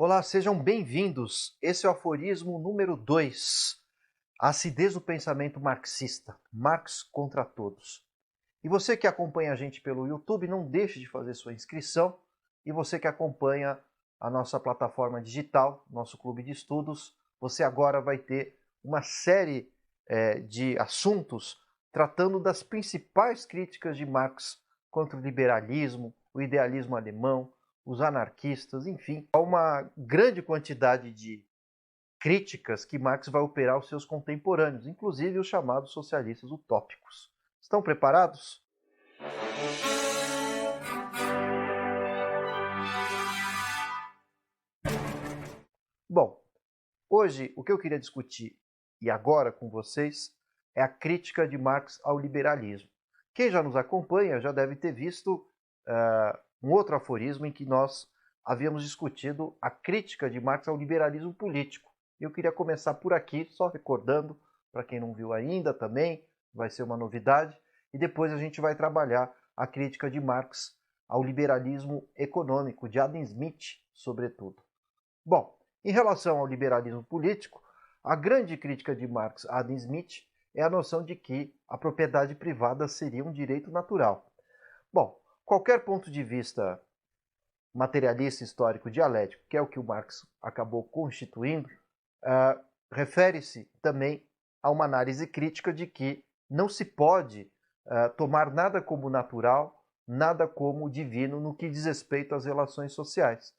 Olá, sejam bem-vindos. Esse é o aforismo número 2, a acidez do pensamento marxista, Marx contra todos. E você que acompanha a gente pelo YouTube, não deixe de fazer sua inscrição. E você que acompanha a nossa plataforma digital, nosso clube de estudos, você agora vai ter uma série de assuntos tratando das principais críticas de Marx contra o liberalismo, o idealismo alemão, os anarquistas, enfim, há uma grande quantidade de críticas que Marx vai operar aos seus contemporâneos, inclusive os chamados socialistas utópicos. Estão preparados? Bom, hoje o que eu queria discutir, e agora com vocês, é a crítica de Marx ao liberalismo. Quem já nos acompanha já deve ter visto um outro aforismo em que nós havíamos discutido a crítica de Marx ao liberalismo político. Eu queria começar por aqui, só recordando, para quem não viu ainda também, vai ser uma novidade, e depois a gente vai trabalhar a crítica de Marx ao liberalismo econômico, de Adam Smith, sobretudo. Bom, em relação ao liberalismo político, a grande crítica de Marx a Adam Smith é a noção de que a propriedade privada seria um direito natural. Bom, qualquer ponto de vista materialista histórico dialético, que é o que o Marx acabou constituindo, refere-se também a uma análise crítica de que não se pode tomar nada como natural, nada como divino no que diz respeito às relações sociais.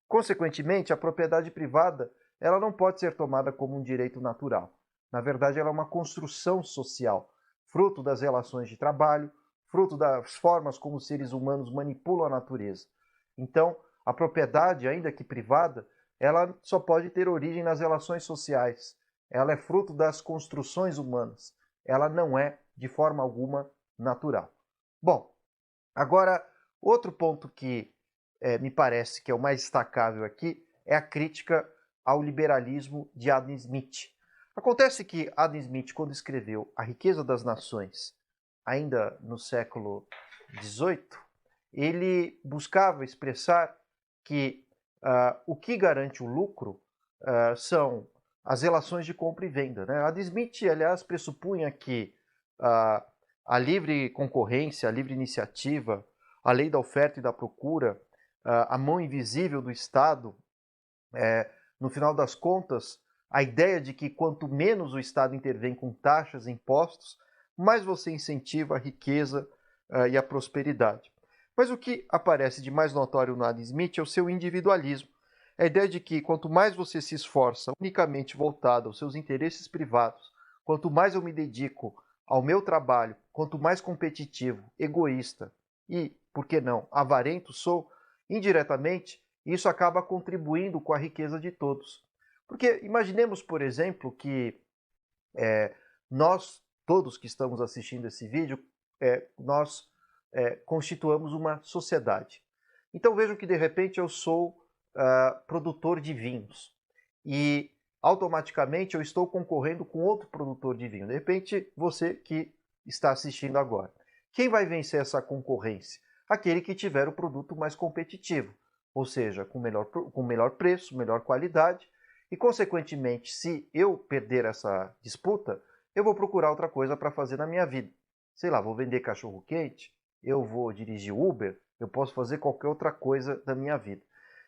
Consequentemente, a propriedade privada ela não pode ser tomada como um direito natural. Na verdade, ela é uma construção social, fruto das relações de trabalho, fruto das formas como os seres humanos manipulam a natureza. Então, a propriedade, ainda que privada, ela só pode ter origem nas relações sociais. Ela é fruto das construções humanas. Ela não é, de forma alguma, natural. Bom, agora, outro ponto que me parece que é o mais destacável aqui é a crítica ao liberalismo de Adam Smith. Acontece que Adam Smith, quando escreveu A Riqueza das Nações, ainda no século XVIII, ele buscava expressar que o que garante o lucro são as relações de compra e venda. Né? Adam Smith, aliás, pressupunha que a livre concorrência, a livre iniciativa, a lei da oferta e da procura, a mão invisível do Estado, no final das contas, a ideia de que quanto menos o Estado intervém com taxas e impostos, mais você incentiva a riqueza e a prosperidade. Mas o que aparece de mais notório no Adam Smith é o seu individualismo. A ideia de que quanto mais você se esforça unicamente voltado aos seus interesses privados, quanto mais eu me dedico ao meu trabalho, quanto mais competitivo, egoísta e, por que não, avarento sou, indiretamente, isso acaba contribuindo com a riqueza de todos. Porque imaginemos, por exemplo, que nós, todos que estamos assistindo esse vídeo, nós constituamos uma sociedade. Então vejam que de repente eu sou produtor de vinhos e automaticamente eu estou concorrendo com outro produtor de vinho. De repente você que está assistindo agora. Quem vai vencer essa concorrência? Aquele que tiver o produto mais competitivo, ou seja, com melhor preço, melhor qualidade, e consequentemente, se eu perder essa disputa, eu vou procurar outra coisa para fazer na minha vida. Sei lá, vou vender cachorro-quente, eu vou dirigir Uber, eu posso fazer qualquer outra coisa da minha vida.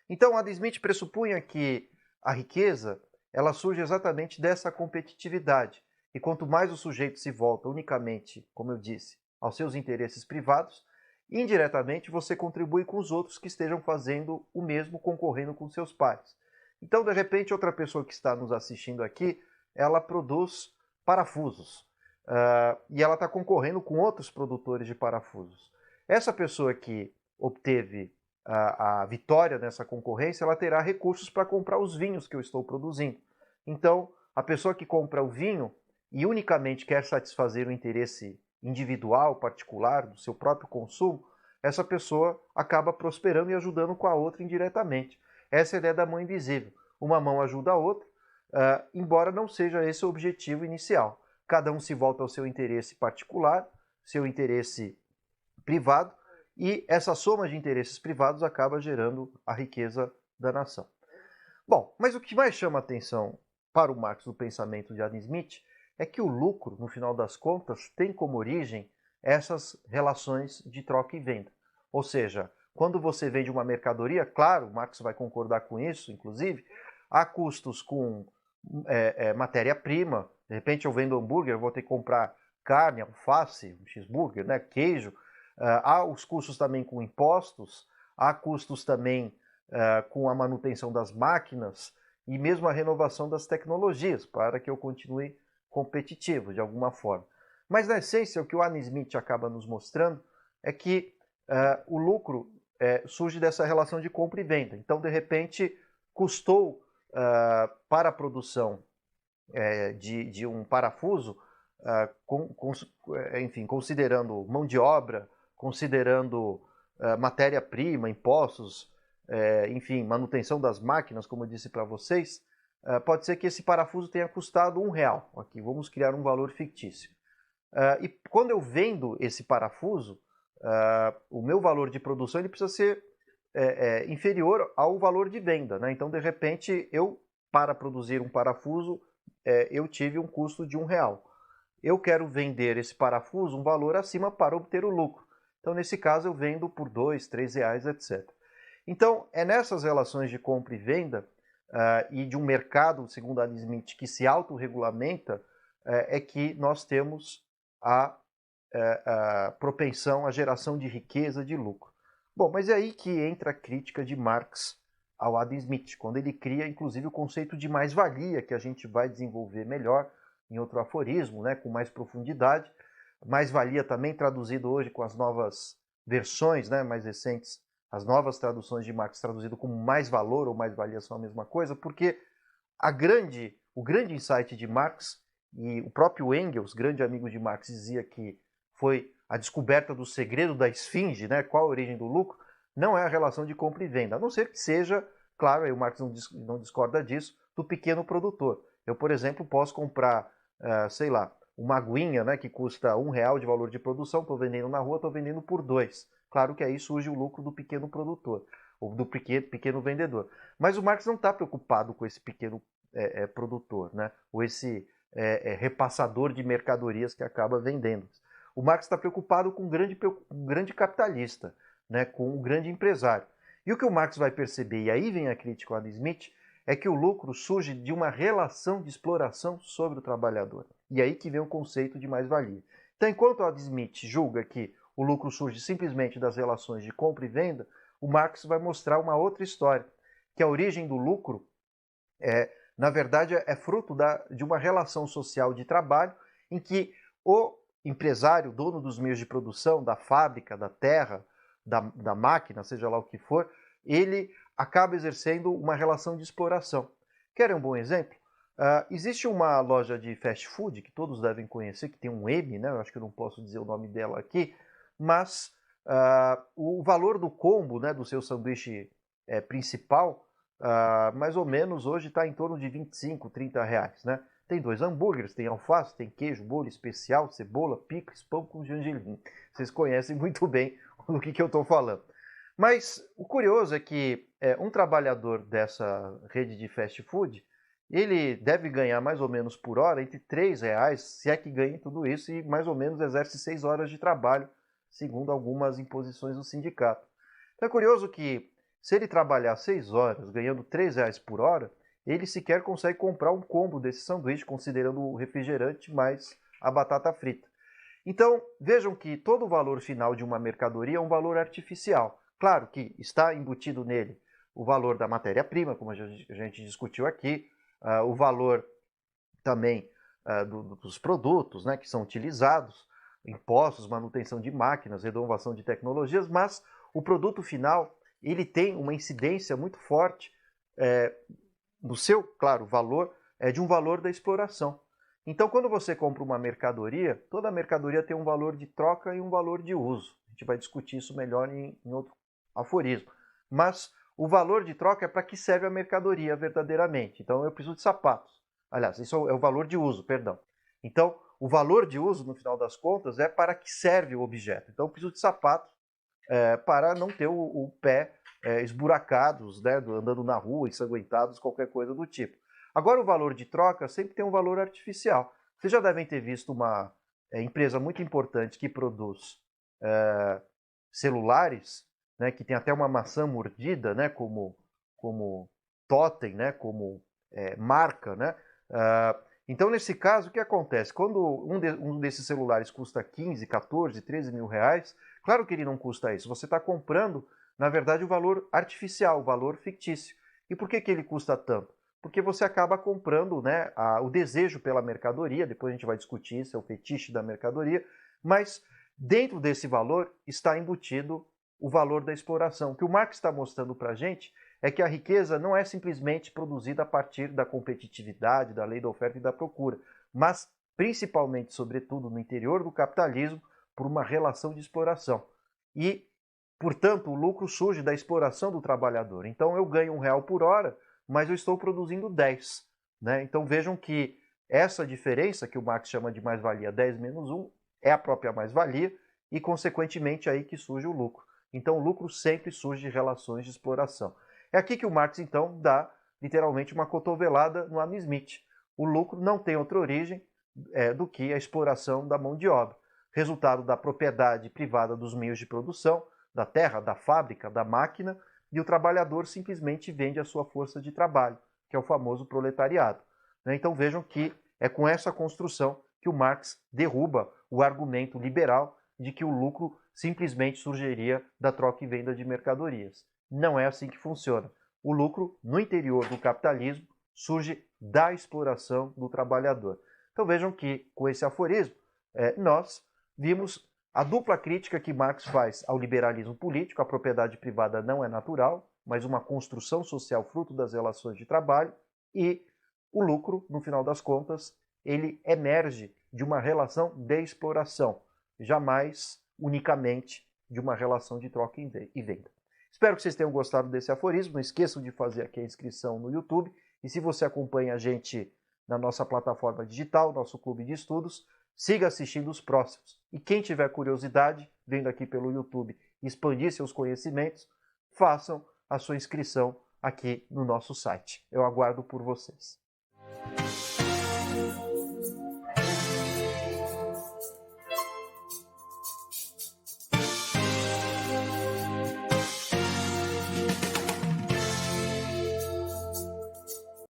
Então, Adam Smith pressupunha que a riqueza ela surge exatamente dessa competitividade. E quanto mais o sujeito se volta unicamente, como eu disse, aos seus interesses privados, indiretamente você contribui com os outros que estejam fazendo o mesmo, concorrendo com seus pares. Então, de repente, outra pessoa que está nos assistindo aqui, ela produz parafusos. E ela está concorrendo com outros produtores de parafusos. Essa pessoa que obteve a vitória nessa concorrência, ela terá recursos para comprar os vinhos que eu estou produzindo. Então, a pessoa que compra o vinho e unicamente quer satisfazer o interesse individual, particular, do seu próprio consumo, essa pessoa acaba prosperando e ajudando com a outra indiretamente. Essa é a ideia da mão invisível. Uma mão ajuda a outra, embora não seja esse o objetivo inicial. Cada um se volta ao seu interesse particular, seu interesse privado, e essa soma de interesses privados acaba gerando a riqueza da nação. Bom, mas o que mais chama atenção para o Marx do pensamento de Adam Smith é que o lucro, no final das contas, tem como origem essas relações de troca e venda. Ou seja, quando você vende uma mercadoria, claro, o Marx vai concordar com isso, inclusive, há custos com matéria-prima. De repente eu vendo hambúrguer, eu vou ter que comprar carne, alface, um cheeseburger, né, queijo. Há os custos também com impostos, há custos também com a manutenção das máquinas e mesmo a renovação das tecnologias, para que eu continue competitivo de alguma forma. Mas na essência, o que o Adam Smith acaba nos mostrando é que o lucro surge dessa relação de compra e venda. Então, de repente, custou para a produção de um parafuso, enfim, considerando mão de obra, considerando matéria-prima, impostos, enfim, manutenção das máquinas, como eu disse para vocês, pode ser que esse parafuso tenha custado R$1. Aqui, vamos criar um valor fictício. E quando eu vendo esse parafuso, o meu valor de produção ele precisa ser inferior ao valor de venda, né? Então, de repente, para produzir um parafuso, eu tive um custo de R$1. Eu quero vender esse parafuso um valor acima para obter o lucro. Então, nesse caso, eu vendo por R$2, R$3, etc. Então, é nessas relações de compra e venda e de um mercado, segundo Adam Smith, que se autorregulamenta, é que nós temos a propensão à geração de riqueza, de lucro. Bom, mas é aí que entra a crítica de Marx ao Adam Smith, quando ele cria, inclusive, o conceito de mais-valia, que a gente vai desenvolver melhor em outro aforismo, né, com mais profundidade. Mais-valia também traduzido hoje com as novas versões, né, mais recentes, as novas traduções de Marx traduzido como mais-valor ou mais-valia são a mesma coisa, porque o grande insight de Marx, e o próprio Engels, grande amigo de Marx, dizia que foi a descoberta do segredo da esfinge, né, qual a origem do lucro, não é a relação de compra e venda, a não ser que seja, claro, aí o Marx não discorda disso, do pequeno produtor. Eu, por exemplo, posso comprar, sei lá, uma aguinha, né, que custa R$1 de valor de produção, estou vendendo na rua, estou vendendo por R$2. Claro que aí surge o lucro do pequeno produtor, ou do pequeno vendedor. Mas o Marx não está preocupado com esse pequeno produtor, né, ou esse repassador de mercadorias que acaba vendendo. O Marx está preocupado com um grande capitalista, né, com um grande empresário. E o que o Marx vai perceber, e aí vem a crítica ao Adam Smith, é que o lucro surge de uma relação de exploração sobre o trabalhador. E aí que vem o conceito de mais-valia. Então, enquanto o Adam Smith julga que o lucro surge simplesmente das relações de compra e venda, o Marx vai mostrar uma outra história, que a origem do lucro na verdade, é fruto de uma relação social de trabalho em que o empresário, dono dos meios de produção, da fábrica, da terra, da máquina, seja lá o que for, ele acaba exercendo uma relação de exploração. Querem um bom exemplo? Existe uma loja de fast food que todos devem conhecer, que tem um M, né? Eu acho que eu não posso dizer o nome dela aqui, mas o valor do combo, né, do seu sanduíche principal, mais ou menos hoje está em torno de R$25, R$30, né? Tem 2 hambúrgueres, tem alface, tem queijo, molho especial, cebola, picles, pão com gergelim. Vocês conhecem muito bem do que eu estou falando. Mas o curioso é que um trabalhador dessa rede de fast food, ele deve ganhar mais ou menos por hora entre R$3, se é que ganha tudo isso, e mais ou menos exerce 6 horas de trabalho, segundo algumas imposições do sindicato. Então é curioso que se ele trabalhar 6 horas, ganhando R$3 por hora, ele sequer consegue comprar um combo desse sanduíche, considerando o refrigerante mais a batata frita. Então, vejam que todo o valor final de uma mercadoria é um valor artificial. Claro que está embutido nele o valor da matéria-prima, como a gente discutiu aqui, o valor também dos produtos, né, que são utilizados, impostos, manutenção de máquinas, renovação de tecnologias, mas o produto final ele tem uma incidência muito forte no seu, claro, valor, de um valor da exploração. Então, quando você compra uma mercadoria, toda mercadoria tem um valor de troca e um valor de uso. A gente vai discutir isso melhor em outro aforismo. Mas o valor de troca é para que serve a mercadoria verdadeiramente. Então, eu preciso de sapatos. Aliás, isso é o valor de uso, perdão. Então, o valor de uso, no final das contas, é para que serve o objeto. Então, eu preciso de sapatos para não ter o pé esburacados, né, andando na rua, ensanguentados, qualquer coisa do tipo. Agora, o valor de troca sempre tem um valor artificial. Vocês já devem ter visto uma empresa muito importante que produz celulares, né, que tem até uma maçã mordida, né, como totem, né, como marca, né? Então, nesse caso, o que acontece? Quando um desses celulares custa 15, 14, 13 mil reais, claro que ele não custa isso. Você está comprando, na verdade, o valor artificial, o valor fictício. E por que ele custa tanto? Porque você acaba comprando, né, o desejo pela mercadoria, depois a gente vai discutir isso, é o fetiche da mercadoria, mas dentro desse valor está embutido o valor da exploração. O que o Marx está mostrando para a gente é que a riqueza não é simplesmente produzida a partir da competitividade, da lei da oferta e da procura, mas principalmente, sobretudo, no interior do capitalismo, por uma relação de exploração. E, portanto, o lucro surge da exploração do trabalhador. Então, eu ganho R$1 por hora, mas eu estou produzindo 10. Né? Então, vejam que essa diferença, que o Marx chama de mais-valia 10 menos 1, é a própria mais-valia e, consequentemente, aí que surge o lucro. Então, o lucro sempre surge de relações de exploração. É aqui que o Marx, então, dá literalmente uma cotovelada no Adam Smith. O lucro não tem outra origem do que a exploração da mão de obra, resultado da propriedade privada dos meios de produção, da terra, da fábrica, da máquina, e o trabalhador simplesmente vende a sua força de trabalho, que é o famoso proletariado. Então vejam que é com essa construção que o Marx derruba o argumento liberal de que o lucro simplesmente surgiria da troca e venda de mercadorias. Não é assim que funciona. O lucro, no interior do capitalismo, surge da exploração do trabalhador. Então vejam que, com esse aforismo, nós vimos a dupla crítica que Marx faz ao liberalismo político. A propriedade privada não é natural, mas uma construção social fruto das relações de trabalho, e o lucro, no final das contas, ele emerge de uma relação de exploração, jamais unicamente de uma relação de troca e venda. Espero que vocês tenham gostado desse aforismo. Não esqueçam de fazer aqui a inscrição no YouTube. E se você acompanha a gente na nossa plataforma digital, nosso clube de estudos, siga assistindo os próximos. E quem tiver curiosidade, vendo aqui pelo YouTube, expandir seus conhecimentos, façam a sua inscrição aqui no nosso site. Eu aguardo por vocês.